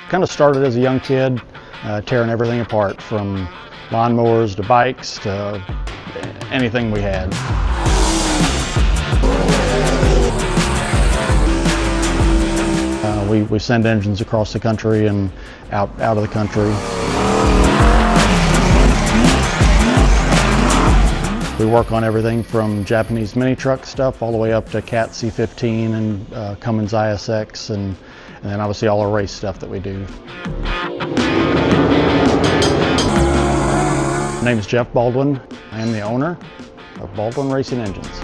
Kind of started as a young kid, tearing everything apart, from lawnmowers to bikes to anything we had. We send engines across the country and out of the country. We work on everything from Japanese mini truck stuff all the way up to Cat C15 and Cummins ISX, and then obviously all our race stuff that we do. My name is Jeff Baldwin. I am the owner of Baldwin Racing Engines.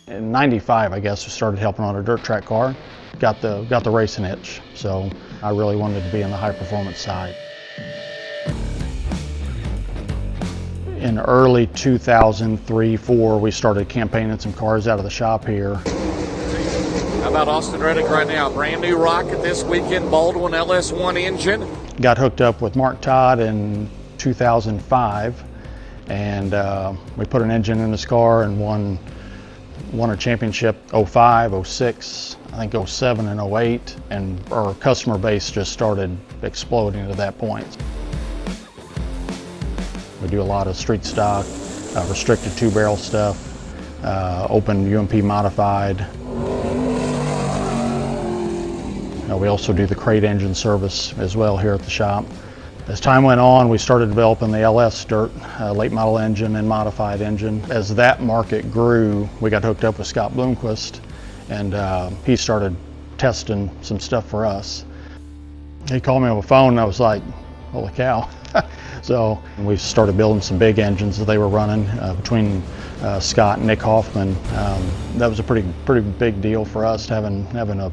In '95, I guess, we started helping on a dirt track car. Got the racing itch, so I really wanted to be in the high performance side. In early 2003-04, we started campaigning some cars out of the shop here. How about Austin Reddick right now? Brand new rocket this weekend, Baldwin LS1 engine. Got hooked up with Mark Todd in 2005, and we put an engine in this car and won a championship 05, 06, I think 07 and 08, and our customer base just started exploding at that point. We do a lot of street stock, restricted 2-barrel stuff, open UMP modified. We also do the crate engine service as well here at the shop. As time went on, we started developing the LS dirt, late model engine and modified engine. As that market grew, we got hooked up with Scott Bloomquist, and he started testing some stuff for us. He called me on the phone and I was like, holy cow. So we started building some big engines that they were running between Scott and Nick Hoffman. That was a pretty big deal for us, having a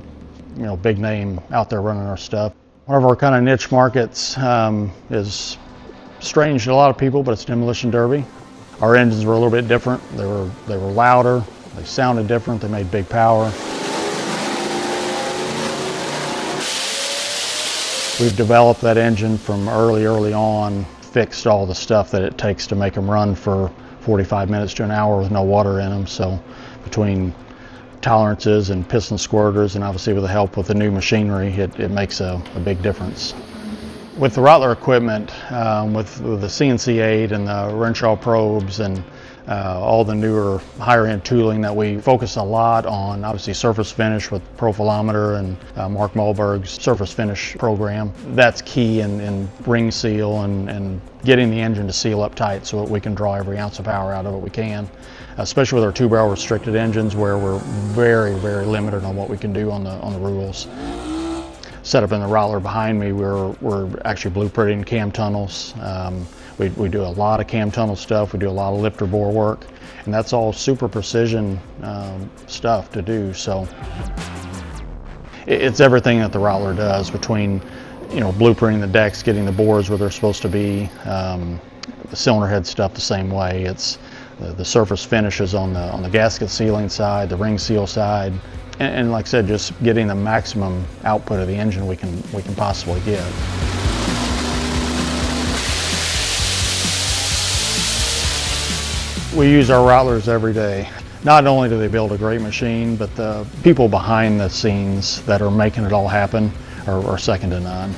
big name out there running our stuff. One of our kind of niche markets is strange to a lot of people, but it's demolition derby. Our engines were a little bit different. They were louder, they sounded different, they made big power. We've developed that engine from early on, fixed all the stuff that it takes to make them run for 45 minutes to an hour with no water in them. So between tolerances and piston squirters, and obviously with the help with the new machinery, it makes a big difference. With the Rottler equipment, with the CNC8 and the Renshaw probes and all the newer higher end tooling, that we focus a lot on, obviously surface finish with Profilometer and Mark Malberg's surface finish program. That's key in ring seal and getting the engine to seal up tight so that we can draw every ounce of power out of it we can. Especially with our 2-barrel restricted engines, where we're very limited on what we can do on the rules. Set up in the Rottler behind me, we're actually blueprinting cam tunnels. We do a lot of cam tunnel stuff. We do a lot of lifter bore work, and that's all super precision stuff to do. So it's everything that the Rottler does, between blueprinting the decks, getting the bores where they're supposed to be, the cylinder head stuff the same way. It's the surface finishes on the gasket sealing side, the ring seal side, and like I said, just getting the maximum output of the engine we can possibly get. We use our Rottlers every day. Not only do they build a great machine, but the people behind the scenes that are making it all happen are second to none.